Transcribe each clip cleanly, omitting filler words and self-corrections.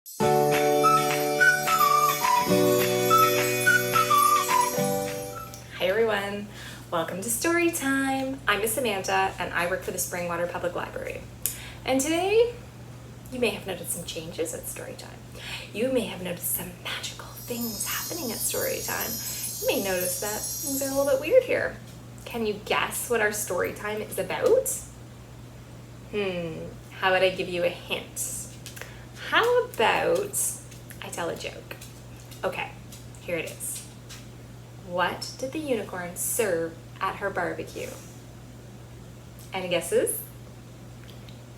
Hi everyone, welcome to Storytime. I'm Miss Samantha and I work for the Springwater Public Library. And today, you may have noticed some changes at Storytime. You may have noticed some magical things happening at Storytime. You may notice that things are a little bit weird here. Can you guess what our Storytime is about? How would I give you a hint? How about I tell a joke? Okay, here it is. What did the unicorn serve at her barbecue? Any guesses?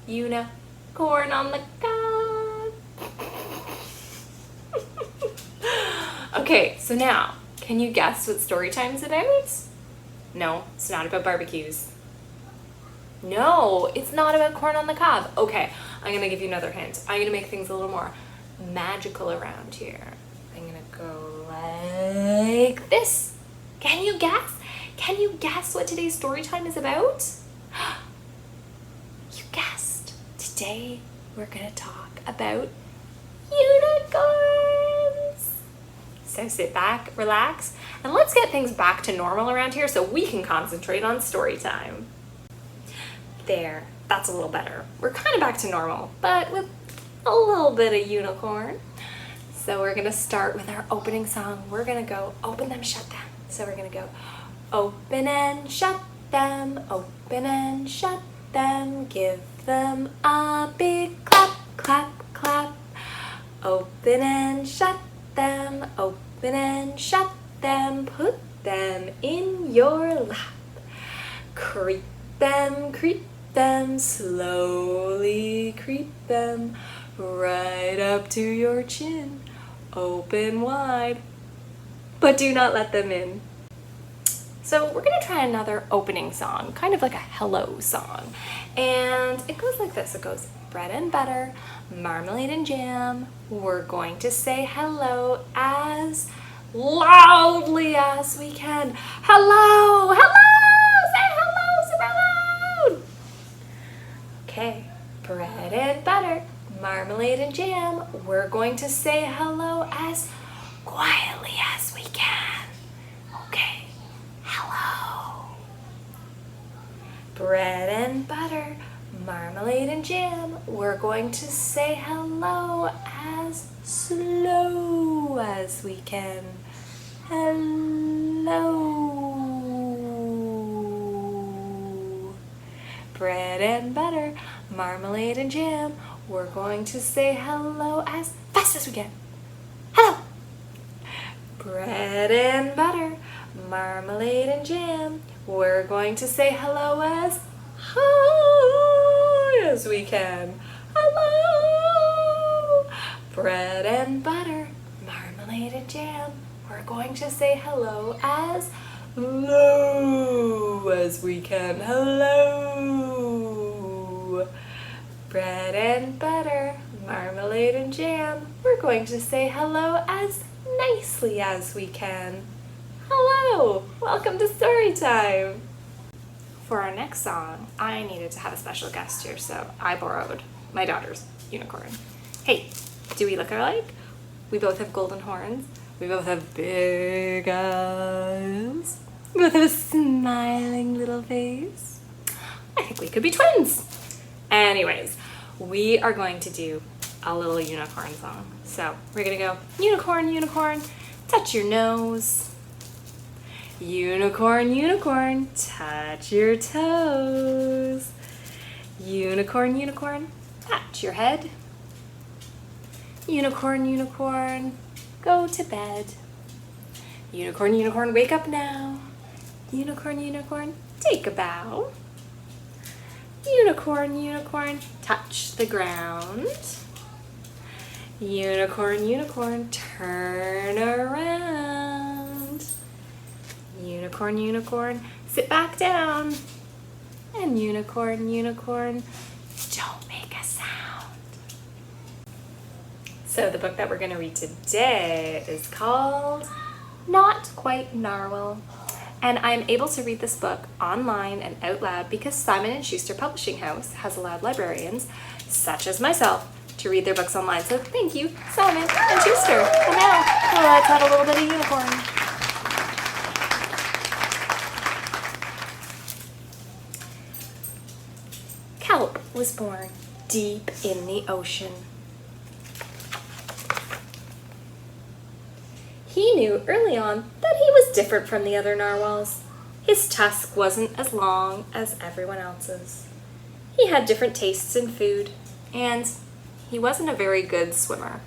Unicorn on the cob. Okay, so now, can you guess what Storytime's about? No, it's not about barbecues. No, it's not about corn on the cob. Okay, I'm gonna give you another hint. I'm gonna make things a little more magical around here. I'm gonna go like this. Can you guess? Can you guess what today's story time is about? You guessed. Today we're gonna talk about unicorns. So sit back, relax, and let's get things back to normal around here so we can concentrate on story time. There, that's a little better. We're kind of back to normal, but with a little bit of unicorn. So we're gonna start with our opening song. We're gonna go open them, shut them. So we're gonna go open and shut them, open and shut them, give them a big clap, clap, clap. Open and shut them, open and shut them, put them in your lap. Creep them, slowly creep them right up to your chin. Open wide, but do not let them in. So we're gonna try another opening song, kind of like a hello song. And it goes like this, it goes bread and butter, marmalade and jam. We're going to say hello as loudly as we can. Hello, hello, say hello super loud. Okay, bread and butter, marmalade and jam. We're going to say hello as quietly as we can. Okay, hello. Bread and butter, marmalade and jam. We're going to say hello as slow as we can. Hello. Bread and butter, marmalade and jam. We're going to say hello as fast as we can. Hello. Bread and butter, marmalade and jam. We're going to say hello as high as we can. Hello. Bread and butter, marmalade and jam. We're going to say hello as low as we can. Hello. Bread and butter, marmalade and jam. We're going to say hello as nicely as we can. Hello. Welcome to Storytime. For our next song, I needed to have a special guest here, so I borrowed my daughter's unicorn. Hey, do we look alike? We both have golden horns. We both have big eyes. We both have a smiling little face. I think we could be twins. Anyways, we are going to do a little unicorn song. So we're gonna go unicorn, unicorn, touch your nose. Unicorn, unicorn, touch your toes. Unicorn, unicorn, pat your head. Unicorn, unicorn, go to bed. Unicorn, unicorn, wake up now. Unicorn, unicorn, take a bow. Unicorn, unicorn, touch the ground. Unicorn, unicorn, turn around. Unicorn, unicorn, sit back down. And unicorn, unicorn, don't make a sound. So the book that we're going to read today is called Not Quite Narwhal. And I'm able to read this book online and out loud because Simon & Schuster Publishing House has allowed librarians, such as myself, to read their books online. So thank you, Simon and Schuster. And now, let's have a little bit of unicorn. Kelp was born deep in the ocean. He knew early on that he was different from the other narwhals. His tusk wasn't as long as everyone else's. He had different tastes in food, and he wasn't a very good swimmer.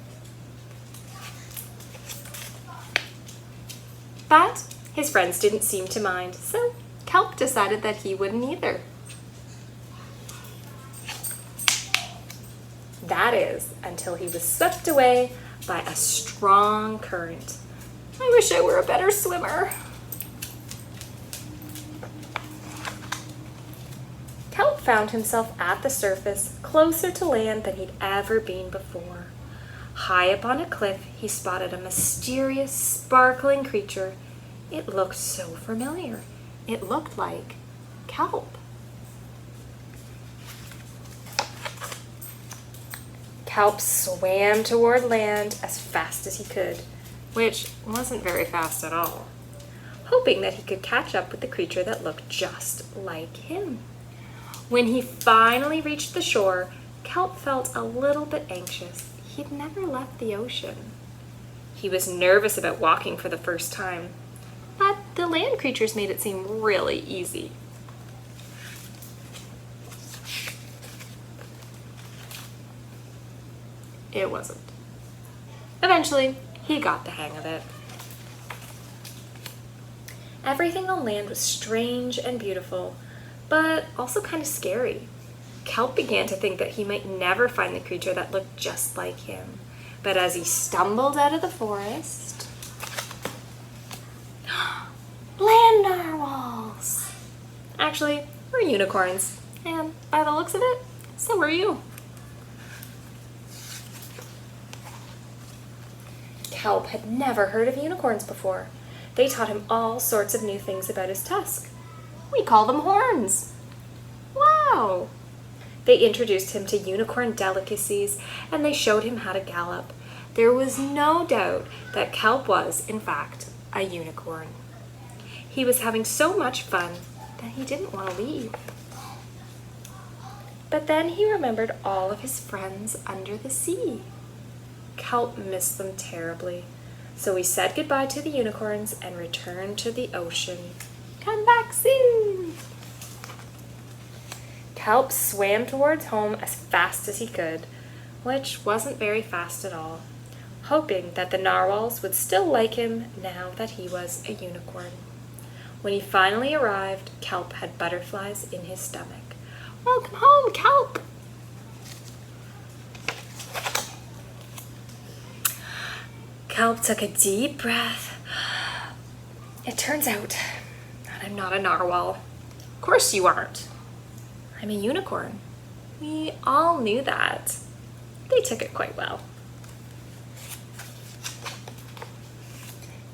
But his friends didn't seem to mind, so Kelp decided that he wouldn't either. That is, until he was swept away by a strong current. I wish I were a better swimmer. Kelp found himself at the surface, closer to land than he'd ever been before. High up on a cliff, he spotted a mysterious, sparkling creature. It looked so familiar. It looked like kelp. Kelp swam toward land as fast as he could, which wasn't very fast at all, hoping that he could catch up with the creature that looked just like him. When he finally reached the shore, Kelp felt a little bit anxious. He'd never left the ocean. He was nervous about walking for the first time, but the land creatures made it seem really easy. It wasn't. Eventually, he got the hang of it. Everything on land was strange and beautiful, but also kind of scary. Kelp began to think that he might never find the creature that looked just like him. But as he stumbled out of the forest, land narwhals! Actually, we're unicorns, and by the looks of it, so are you. Kelp had never heard of unicorns before. They taught him all sorts of new things about his tusk. We call them horns. Wow! They introduced him to unicorn delicacies, and they showed him how to gallop. There was no doubt that Kelp was, in fact, a unicorn. He was having so much fun that he didn't want to leave. But then he remembered all of his friends under the sea. Kelp missed them terribly, so he said goodbye to the unicorns and returned to the ocean. Come back soon! Kelp swam towards home as fast as he could, which wasn't very fast at all, hoping that the narwhals would still like him now that he was a unicorn. When he finally arrived, Kelp had butterflies in his stomach. Welcome home, Kelp! Kelp took a deep breath. It turns out that I'm not a narwhal. Of course you aren't. I'm a unicorn. We all knew that. They took it quite well.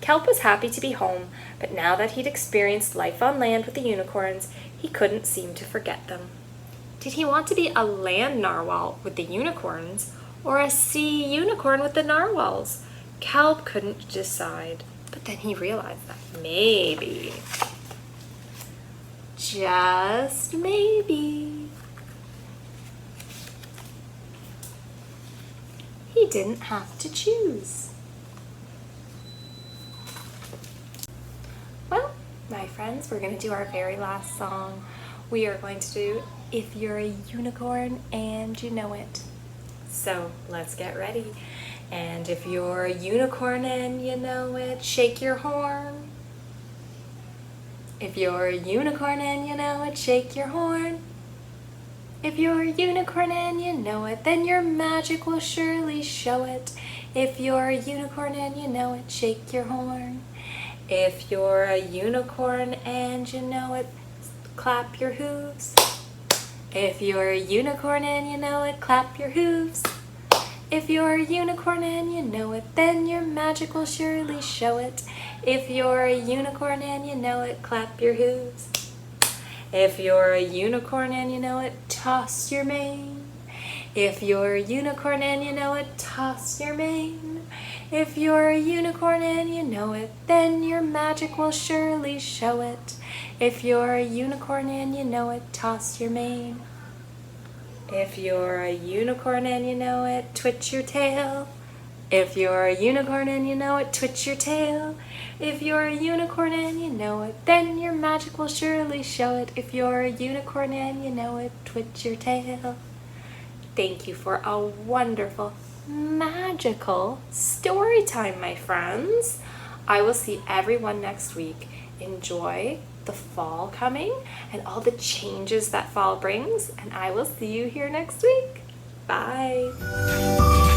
Kelp was happy to be home, but now that he'd experienced life on land with the unicorns, he couldn't seem to forget them. Did he want to be a land narwhal with the unicorns, or a sea unicorn with the narwhals? Kelp couldn't decide, but then he realized that maybe, just maybe, he didn't have to choose. Well, my friends, we're going to do our very last song. We are going to do If You're a Unicorn and You Know It. So let's get ready. And if you're a unicorn and you know it, shake your horn. If you're a unicorn and you know it, shake your horn. If you're a unicorn and you know it, then your magic will surely show it. If you're a unicorn and you know it, shake your horn. If you're a unicorn and you know it, clap your hooves. If you're a unicorn and you know it, clap your hooves. If you're a unicorn and you know it, then your magic will surely show it. If you're a unicorn and you know it, clap your hooves. If you're a unicorn and you know it, toss your mane. If you're a unicorn and you know it, toss your mane. If you're a unicorn and you know it, then your magic will surely show it. If you're a unicorn and you know it, toss your mane. If you're a unicorn and you know it, twitch your tail. If you're a unicorn and you know it, twitch your tail. If you're a unicorn and you know it, then your magic will surely show it. If you're a unicorn and you know it, twitch your tail. Thank you for a wonderful, magical story time, my friends. I will see everyone next week. Enjoy the fall coming and all the changes that fall brings, and I will see you here next week. Bye.